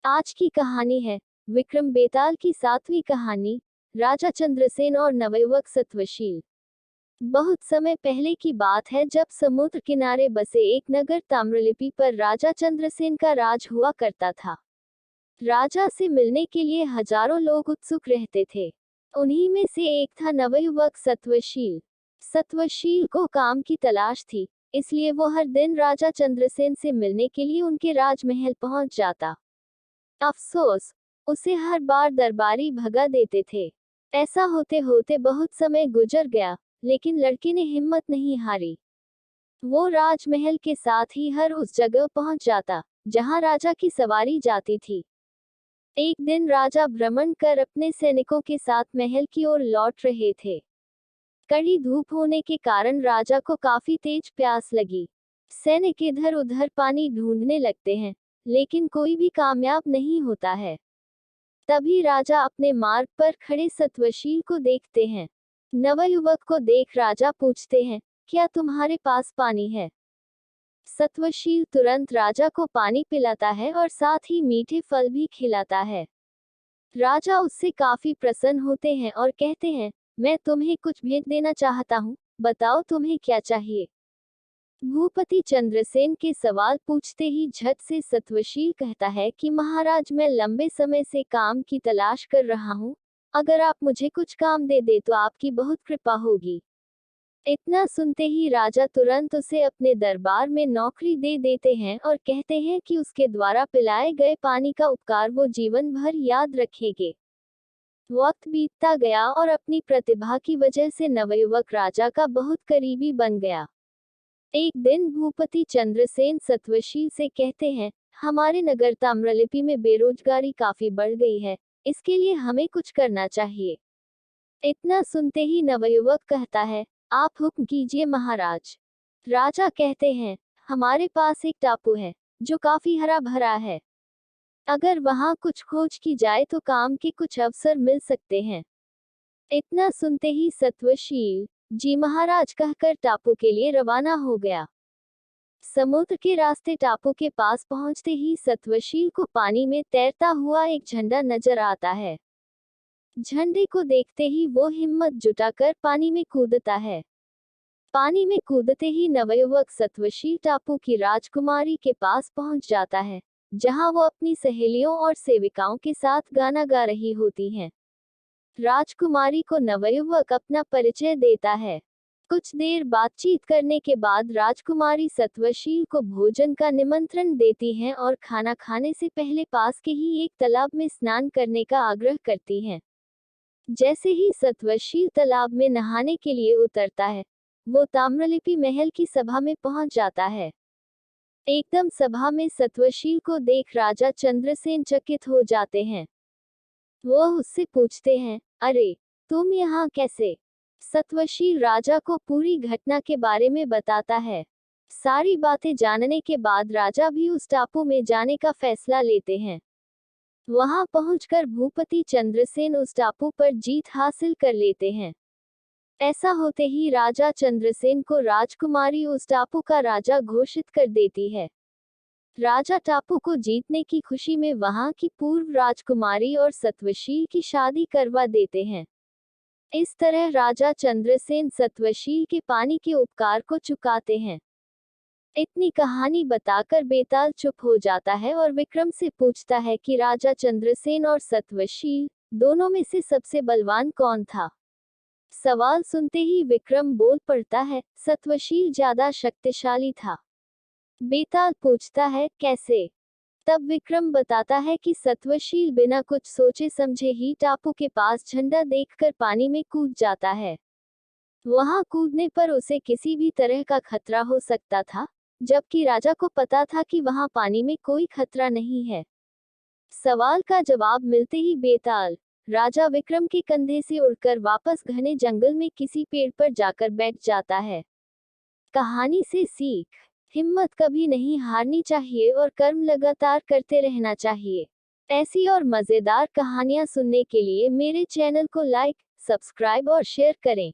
आज की कहानी है विक्रम बेताल की 7वीं कहानी, राजा चंद्रसेन और नवयुवक सत्वशील। बहुत समय पहले की बात है जब समुद्र किनारे बसे एक नगर ताम्रलिपि पर राजा चंद्रसेन का राज हुआ करता था। राजा से मिलने के लिए हजारों लोग उत्सुक रहते थे। उन्हीं में से एक था नवयुवक सत्वशील। सत्वशील को काम की तलाश थी, इसलिए वो हर दिन राजा चंद्रसेन से मिलने के लिए उनके राजमहल पहुंच जाता। अफसोस, उसे हर बार दरबारी भगा देते थे। ऐसा होते होते बहुत समय गुजर गया, लेकिन लड़के ने हिम्मत नहीं हारी। वो राजमहल के साथ ही हर उस जगह पहुंच जाता जहां राजा की सवारी जाती थी। एक दिन राजा भ्रमण कर अपने सैनिकों के साथ महल की ओर लौट रहे थे। कड़ी धूप होने के कारण राजा को काफी तेज प्यास लगी। सैनिक इधर उधर पानी ढूंढने लगते हैं, लेकिन कोई भी कामयाब नहीं होता है। तभी राजा अपने मार्ग पर खड़े सत्वशील को देखते हैं। नवयुवक को देख राजा पूछते हैं, क्या तुम्हारे पास पानी है? सत्वशील तुरंत राजा को पानी पिलाता है और साथ ही मीठे फल भी खिलाता है। राजा उससे काफी प्रसन्न होते हैं और कहते हैं, मैं तुम्हें कुछ भेंट देना चाहता हूँ, बताओ तुम्हें क्या चाहिए? भूपति चंद्रसेन के सवाल पूछते ही झट से सत्वशील कहता है कि महाराज, मैं लंबे समय से काम की तलाश कर रहा हूँ। अगर आप मुझे कुछ काम दे दे तो आपकी बहुत कृपा होगी। इतना सुनते ही राजा तुरंत उसे अपने दरबार में नौकरी दे देते हैं और कहते हैं कि उसके द्वारा पिलाए गए पानी का उपकार वो जीवन भर याद रखेंगे। वक्त बीतता गया और अपनी प्रतिभा की वजह से नवयुवक राजा का बहुत करीबी बन गया। एक दिन भूपति चंद्रसेन सत्वशील से कहते हैं, हमारे नगर ताम्रलिपि में बेरोजगारी काफी बढ़ गई है, इसके लिए हमें कुछ करना चाहिए। इतना सुनते ही नवयुवक कहता है, आप हुक्म कीजिए महाराज। राजा कहते हैं, हमारे पास एक टापू है जो काफी हरा भरा है। अगर वहां कुछ खोज की जाए तो काम के कुछ अवसर मिल सकते हैं। इतना सुनते ही सत्वशील जी महाराज कहकर टापू के लिए रवाना हो गया। समुद्र के रास्ते टापू के पास पहुंचते ही सत्वशील को पानी में तैरता हुआ एक झंडा नजर आता है। झंडे को देखते ही वो हिम्मत जुटाकर पानी में कूदता है। पानी में कूदते ही नवयुवक सत्वशील टापू की राजकुमारी के पास पहुंच जाता है, जहां वो अपनी सहेलियों और सेविकाओं के साथ गाना गा रही होती हैं। राजकुमारी को नवयुवक अपना परिचय देता है। कुछ देर बातचीत करने के बाद राजकुमारी सत्वशील को भोजन का निमंत्रण देती हैं और खाना खाने से पहले पास के ही एक तालाब में स्नान करने का आग्रह करती हैं। जैसे ही सत्वशील तालाब में नहाने के लिए उतरता है, वो ताम्रलिपि महल की सभा में पहुंच जाता है। एकदम सभा में सत्वशील को देख राजा चंद्रसेन चकित हो जाते हैं। वो उससे पूछते हैं, अरे, तुम यहाँ कैसे? सत्वशील राजा को पूरी घटना के बारे में बताता है। सारी बातें जानने के बाद राजा भी उस टापू में जाने का फैसला लेते हैं। वहां पहुंचकर भूपति चंद्रसेन उस टापू पर जीत हासिल कर लेते हैं। ऐसा होते ही राजा चंद्रसेन को राजकुमारी उस टापू का राजा घोषित कर देती है। राजा टापू को जीतने की खुशी में वहां की पूर्व राजकुमारी और सत्वशील की शादी करवा देते हैं। इस तरह राजा चंद्रसेन सत्वशील के पानी के उपकार को चुकाते हैं। इतनी कहानी बताकर बेताल चुप हो जाता है और विक्रम से पूछता है कि राजा चंद्रसेन और सत्वशील दोनों में से सबसे बलवान कौन था? सवाल सुनते ही विक्रम बोल पड़ता है, सत्वशील ज्यादा शक्तिशाली था। बेताल पूछता है, कैसे? तब विक्रम बताता है कि सत्वशील बिना कुछ सोचे समझे ही टापू के पास झंडा देखकर पानी में कूद जाता है। वहां कूदने पर उसे किसी भी तरह का खतरा हो सकता था, जबकि राजा को पता था कि वहां पानी में कोई खतरा नहीं है। सवाल का जवाब मिलते ही बेताल राजा विक्रम के कंधे से उड़कर वापस घने जंगल में किसी पेड़ पर जाकर बैठ जाता है। कहानी से सीख, हिम्मत कभी नहीं हारनी चाहिए और कर्म लगातार करते रहना चाहिए। ऐसी और मजेदार कहानियां सुनने के लिए मेरे चैनल को लाइक, सब्सक्राइब और शेयर करें।